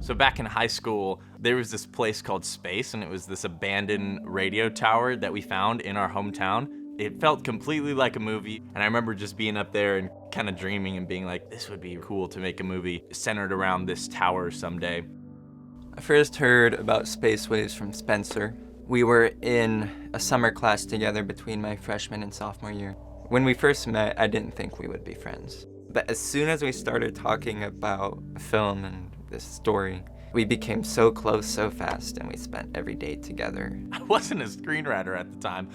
So back in high school, there was this place called Space, and it was this abandoned radio tower that we found in our hometown. It felt completely like a movie, and I remember just being up there and kind of dreaming and being like, this would be cool to make a movie centered around this tower someday. I first heard about Space Waves from Spencer. We were in a summer class together between my freshman and sophomore year. When we first met, I didn't think we would be friends. But as soon as we started talking about film and this story, we became so close so fast, and we spent every day together. I wasn't a screenwriter at the time.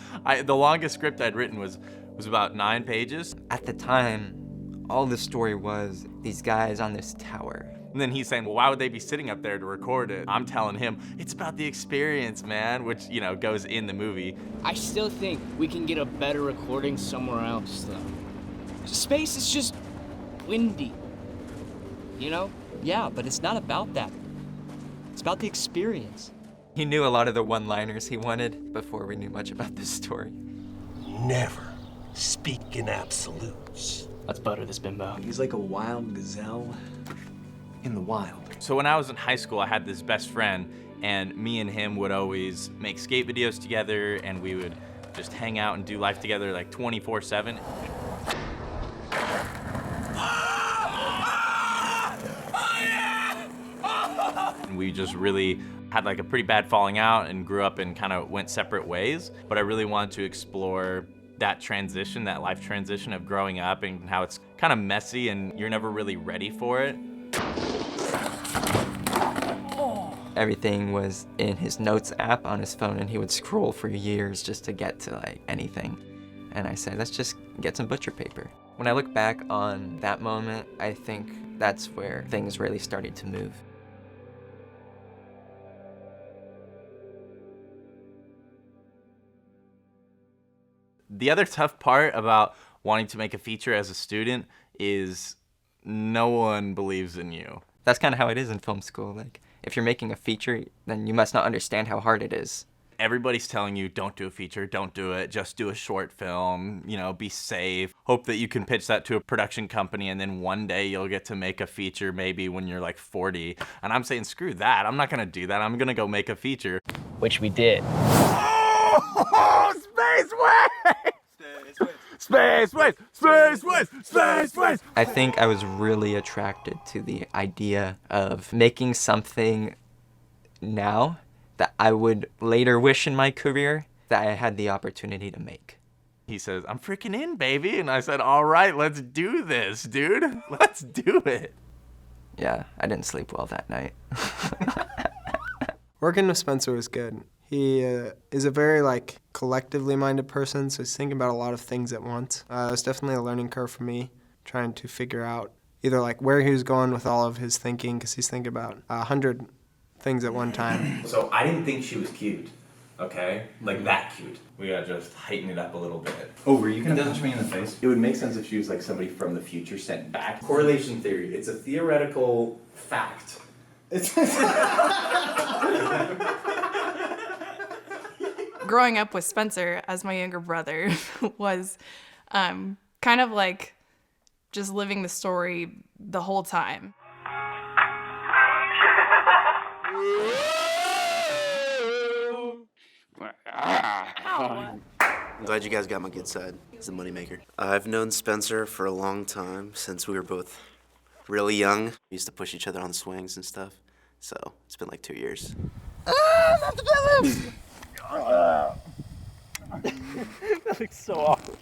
The longest script I'd written was about 9 pages. At the time, all the story was these guys on this tower. And then he's saying, well, why would they be sitting up there to record it? I'm telling him, it's about the experience, man, which, you know, goes in the movie. I still think we can get a better recording somewhere else, though. Space is just windy, you know? Yeah, but it's not about that. It's about the experience. He knew a lot of the one-liners he wanted before we knew much about this story. Never speak in absolutes. Let's butter this bimbo. He's like a wild gazelle in the wild. So when I was in high school, I had this best friend, and me and him would always make skate videos together, and we would just hang out and do life together like 24/7. And we just really had like a pretty bad falling out and grew up and kind of went separate ways. But I really wanted to explore that transition, that life transition of growing up and how it's kind of messy and you're never really ready for it. Everything was in his notes app on his phone, and he would scroll for years just to get to like anything. And I said, let's just get some butcher paper. When I look back on that moment, I think that's where things really started to move. The other tough part about wanting to make a feature as a student is no one believes in you. That's kind of how it is in film school. Like, if you're making a feature, then you must not understand how hard it is. Everybody's telling you, don't do a feature, don't do it, just do a short film, you know, be safe. Hope that you can pitch that to a production company and then one day you'll get to make a feature maybe when you're like 40. And I'm saying, screw that, I'm not gonna do that, I'm gonna go make a feature. Which we did. Oh, Space Waves! Space Waves! Space Waves! Space Waves! I think I was really attracted to the idea of making something now that I would later wish in my career that I had the opportunity to make. He says, I'm freaking in, baby. And I said, all right, let's do this, dude. Let's do it. Yeah, I didn't sleep well that night. Working with Spencer was good. He is a very collectively minded person, so he's thinking about a lot of things at once. It was definitely a learning curve for me, trying to figure out either where he was going with all of his thinking, because he's thinking about 100 things at one time. So I didn't think she was cute, okay? Like that cute. We gotta just heighten it up a little bit. Oh, were you gonna punch me in the face? It would make sense if she was like somebody from the future sent back. Correlation theory, it's a theoretical fact. Growing up with Spencer as my younger brother was kind of like just living the story the whole time. I'm glad you guys got my good side. He's a moneymaker. I've known Spencer for a long time, since we were both really young. We used to push each other on swings and stuff. So it's been like 2 years. Not together! That looks so awful.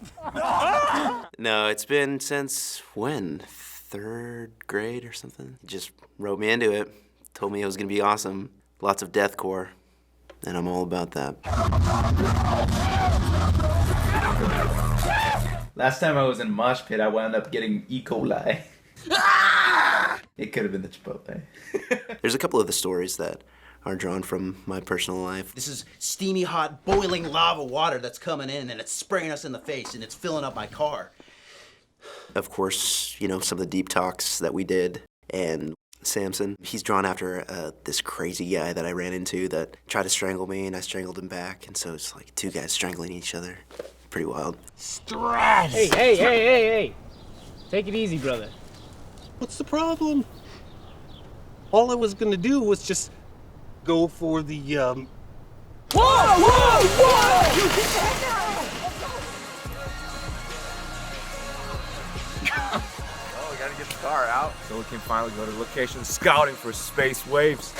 No, it's been since when? 3rd grade or something? Just wrote me into it. Told me it was gonna be awesome. Lots of deathcore. And I'm all about that. Last time I was in mosh pit, I wound up getting E. coli. It could have been the Chipotle. There's a couple of the stories that are drawn from my personal life. This is steamy, hot, boiling lava water that's coming in and it's spraying us in the face and it's filling up my car. Of course, you know, some of the deep talks that we did. And Samson, he's drawn after this crazy guy that I ran into that tried to strangle me and I strangled him back. And so it's like 2 guys strangling each other. Pretty wild. Stress! Hey. Take it easy, brother. What's the problem? All I was gonna do was just go for the, Whoa! Whoa! Oh, we gotta get the car out so we can finally go to the location scouting for space waves.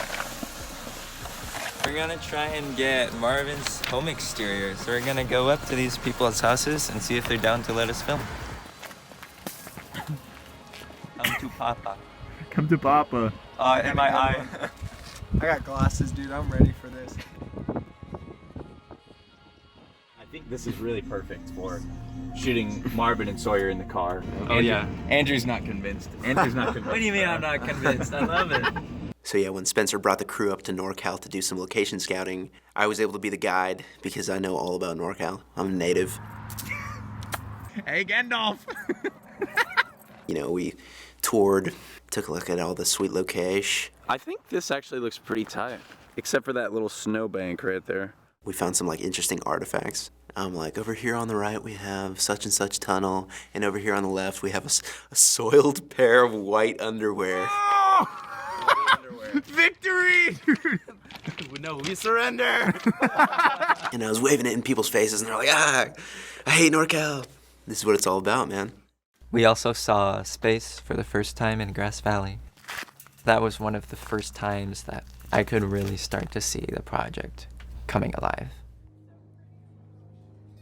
We're gonna try and get Marvin's home exterior. So we're gonna go up to these people's houses and see if they're down to let us film. Come to Papa. Come to Papa. In my eye. I got glasses, dude. I'm ready for this. I think this is really perfect for shooting Marvin and Sawyer in the car. Oh, yeah. Andrew's not convinced. Andrew's not convinced. What do you mean I'm not convinced? I love it. So yeah, when Spencer brought the crew up to NorCal to do some location scouting, I was able to be the guide because I know all about NorCal. I'm a native. Hey, Gandalf. You know, we toured, took a look at all the sweet location. I think this actually looks pretty tight, except for that little snowbank right there. We found some like interesting artifacts. Like over here on the right we have such and such tunnel, and over here on the left we have a soiled pair of white underwear. Oh! Victory! No, we surrender! And I was waving it in people's faces, and they're like, I hate NorCal. This is what it's all about, man. We also saw space for the first time in Grass Valley. That was one of the first times that I could really start to see the project coming alive.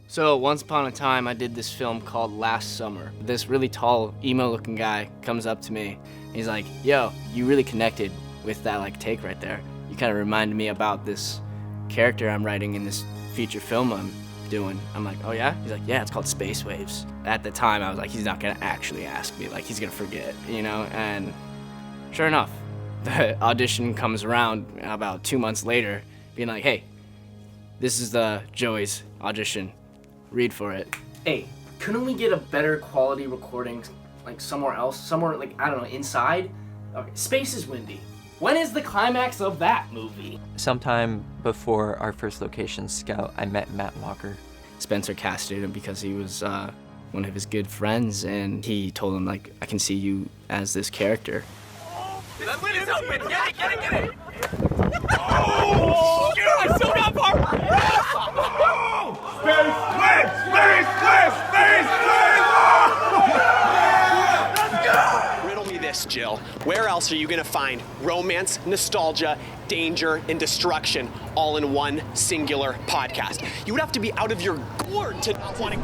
So once upon a time, I did this film called Last Summer. This really tall, emo-looking guy comes up to me. He's like, yo, you really connected with that like take right there. You kind of reminded me about this character I'm writing in this feature film I'm doing. I'm like, oh yeah? He's like, yeah, it's called Space Waves. At the time, I was like, he's not gonna actually ask me, like he's gonna forget, you know? And sure enough, the audition comes around about 2 months later, being like, hey, this is the Joey's audition. Read for it. Hey, couldn't we get a better quality recording like somewhere else? Somewhere like, I don't know, inside? Okay, space is windy. When is the climax of that movie? Sometime before our first location scout, I met Matt Walker. Spencer casted him because he was one of his good friends, and he told him, like, I can see you as this character. That lid is open! Get it, get it, get it! Oh! Dude, I still got part! Space! Space! Space! Space! Space! Let's go! Riddle me this, Jill. Where else are you gonna find romance, nostalgia, danger, and destruction all in one singular podcast? You would have to be out of your gourd to not want to...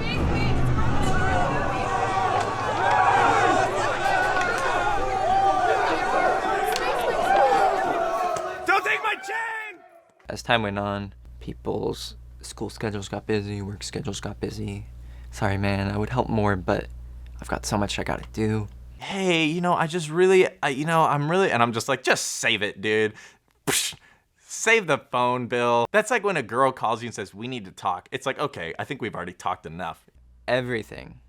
As time went on, people's school schedules got busy, work schedules got busy. Sorry, man, I would help more, but I've got so much I gotta do. Hey, you know, I'm really, and I'm just like, just save it, dude. Psh, save the phone, Bill. That's like when a girl calls you and says, we need to talk. It's like, okay, I think we've already talked enough. Everything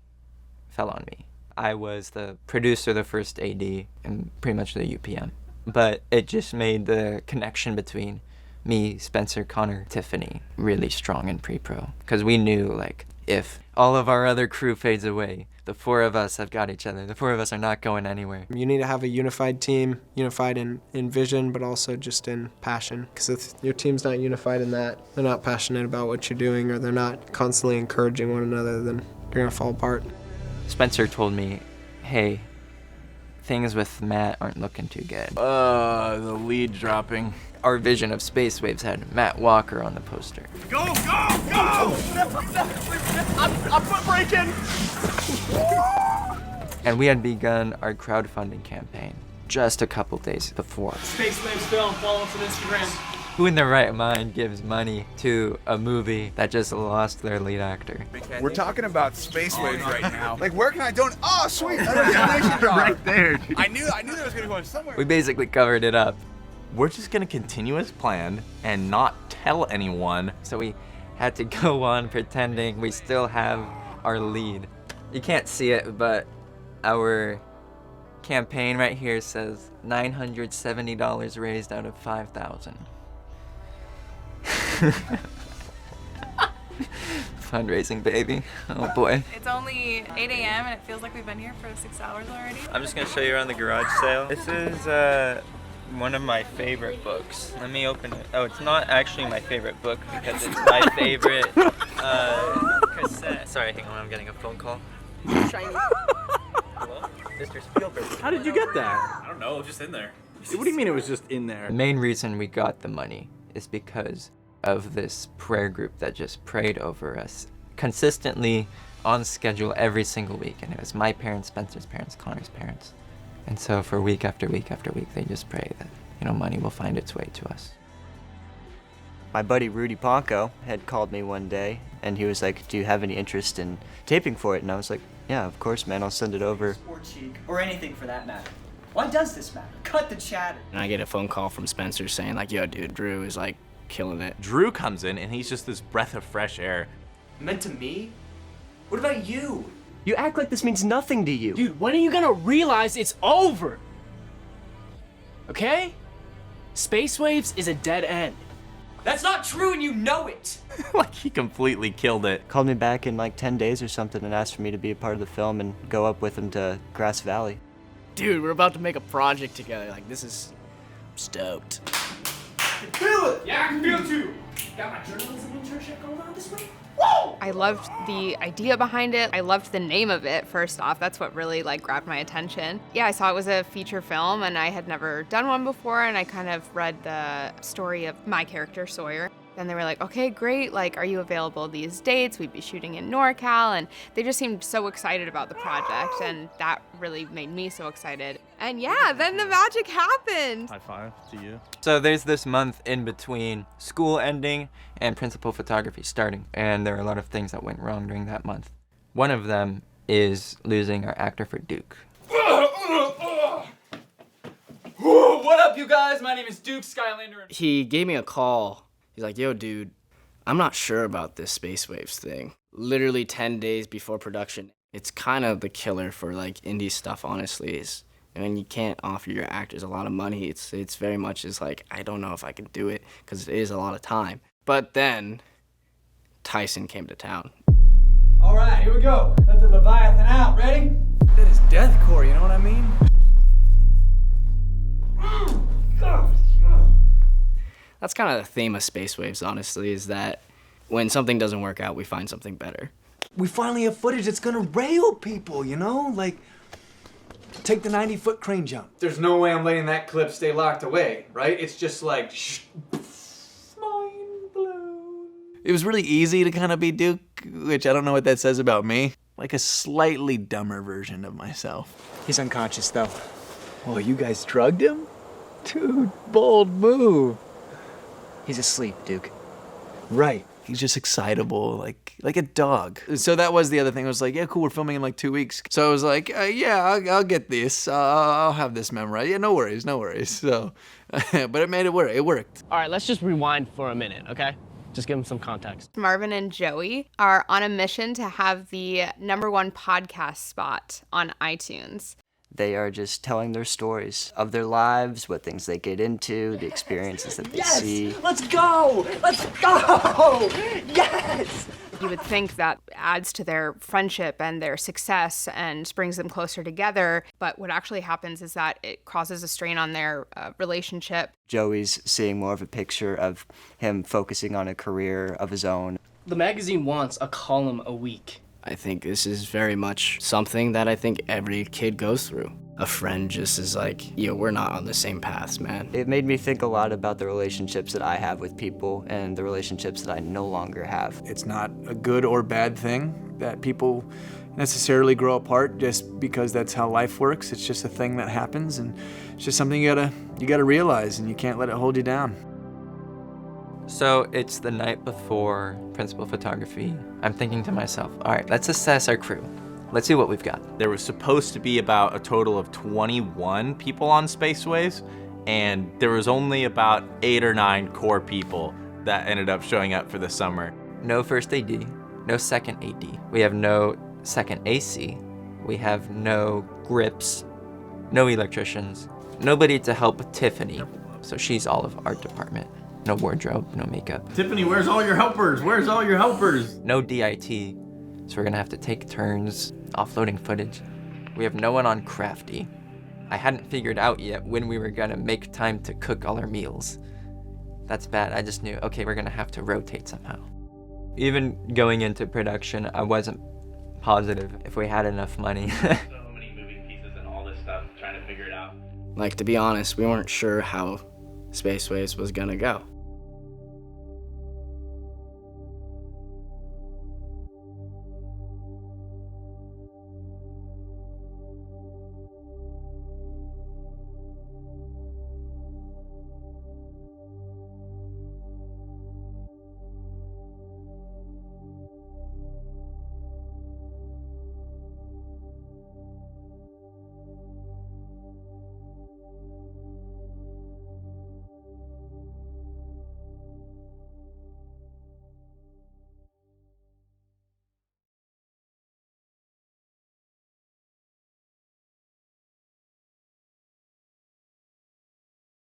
fell on me. I was the producer, the first AD, and pretty much the UPM. But it just made the connection between me, Spencer, Connor, Tiffany really strong in pre-pro. Because we knew, like, if all of our other crew fades away, the four of us have got each other. The four of us are not going anywhere. You need to have a unified team, unified in vision, but also just in passion. Because if your team's not unified in that, they're not passionate about what you're doing, or they're not constantly encouraging one another, then you're gonna fall apart. Spencer told me, hey, things with Matt aren't looking too good. The lead dropping. Our vision of Space Waves had Matt Walker on the poster. Go, go, go! I'm foot breaking! And we had begun our crowdfunding campaign just a couple days before. Space Waves Film, follow us on Instagram. Who in their right mind gives money to a movie that just lost their lead actor? We're talking about Space Waves right now. Like, where can I donate? Oh, sweet! Right there, dude. I knew there was gonna be one somewhere. We basically covered it up. We're just gonna continue as planned and not tell anyone. So we had to go on pretending we still have our lead. You can't see it, but our campaign right here says $970 raised out of 5,000. Fundraising, baby. Oh boy. It's only 8 a.m. and it feels like we've been here for 6 hours already. I'm just gonna show you around the garage sale. This is one of my favorite books. Let me open it. Oh, it's not actually my favorite book because it's my favorite cassette. Sorry, hang on, I'm getting a phone call. Hello? Mr. Spielberg. How did you get that? I don't know, just in there. What do you mean it was just in there? The main reason we got the money is because of this prayer group that just prayed over us consistently on schedule every single week. And it was my parents, Spencer's parents, Connor's parents. And so for week after week after week, they just pray that, you know, money will find its way to us. My buddy Rudy Ponco had called me one day and he was like, do you have any interest in taping for it? And I was like, yeah, of course, man, I'll send it over. Or cheek, or anything for that matter. Why does this matter? Cut the chatter. And I get a phone call from Spencer saying like, yo, dude, Drew is like killing it. Drew comes in and he's just this breath of fresh air. Meant to me? What about you? You act like this means nothing to you. Dude, when are you gonna realize it's over? Okay? Space Waves is a dead end. That's not true and you know it. Like he completely killed it. Called me back in like 10 days or something and asked for me to be a part of the film and go up with him to Grass Valley. Dude, we're about to make a project together. Like, this is stoked. Feel it! Yeah, I can feel it too. Got my journalism internship going on this week. Whoa! I loved the idea behind it. I loved the name of it, first off. That's what really like grabbed my attention. Yeah, I saw it was a feature film and I had never done one before, and I kind of read the story of my character, Sawyer. Then they were like, okay, great, like, are you available these dates? We'd be shooting in NorCal, and they just seemed so excited about the project, and that really made me so excited. And yeah, then the magic happened. High five to you. So there's this month in between school ending and principal photography starting, and there are a lot of things that went wrong during that month. One of them is losing our actor for Duke. What up, you guys? My name is Duke Skylander. He gave me a call. He's like, yo, dude, I'm not sure about this Space Waves thing. Literally 10 days before production. It's kind of the killer for like indie stuff, honestly. I mean, you can't offer your actors a lot of money. It's very much just like, I don't know if I can do it because it is a lot of time. But then Tyson came to town. All right, here we go. Let the Leviathan out. Ready? That is deathcore, you know what I mean? That's kind of the theme of Space Waves, honestly, is that when something doesn't work out, we find something better. We finally have footage that's gonna rail people, you know? Like, take the 90-foot crane jump. There's no way I'm letting that clip stay locked away, right? It's just like, shh. It was really easy to kind of be Duke, which I don't know what that says about me. Like a slightly dumber version of myself. He's unconscious, though. Oh, you guys drugged him? Dude, bold move. He's asleep, Duke. Right. He's just excitable, like a dog. So that was the other thing. I was like, yeah, cool, we're filming in like 2 weeks. So I was like, yeah, I'll get this. I'll have this memorized. Yeah, no worries. So, but it made it work. It worked. All right, let's just rewind for a minute, okay? Just give them some context. Marvin and Joey are on a mission to have the #1 podcast spot on iTunes. They are just telling their stories of their lives, what things they get into, the experiences that they see. Let's go! Let's go! Yes! You would think that adds to their friendship and their success and brings them closer together, but what actually happens is that it causes a strain on their relationship. Joey's seeing more of a picture of him focusing on a career of his own. The magazine wants a column a week. I think this is very much something that I think every kid goes through. A friend just is like, yo, we're not on the same paths, man. It made me think a lot about the relationships that I have with people and the relationships that I no longer have. It's not a good or bad thing that people necessarily grow apart just because that's how life works. It's just a thing that happens, and it's just something you gotta realize, and you can't let it hold you down. So it's the night before principal photography. I'm thinking to myself, all right, let's assess our crew. Let's see what we've got. There was supposed to be about a total of 21 people on Space Waves, and there was only about 8 or 9 core people that ended up showing up for the summer. No first AD, no second AD. We have no second AC. We have no grips, no electricians, nobody to help with Tiffany. So she's all of art department. No wardrobe, no makeup. Tiffany, where's all your helpers? Where's all your helpers? No DIT, so we're gonna have to take turns offloading footage. We have no one on Crafty. I hadn't figured out yet when we were gonna make time to cook all our meals. That's bad. I just knew, okay, we're gonna have to rotate somehow. Even going into production, I wasn't positive if we had enough money. So many moving pieces and all this stuff, trying to figure it out. Like, to be honest, we weren't sure how Space Waves was gonna go.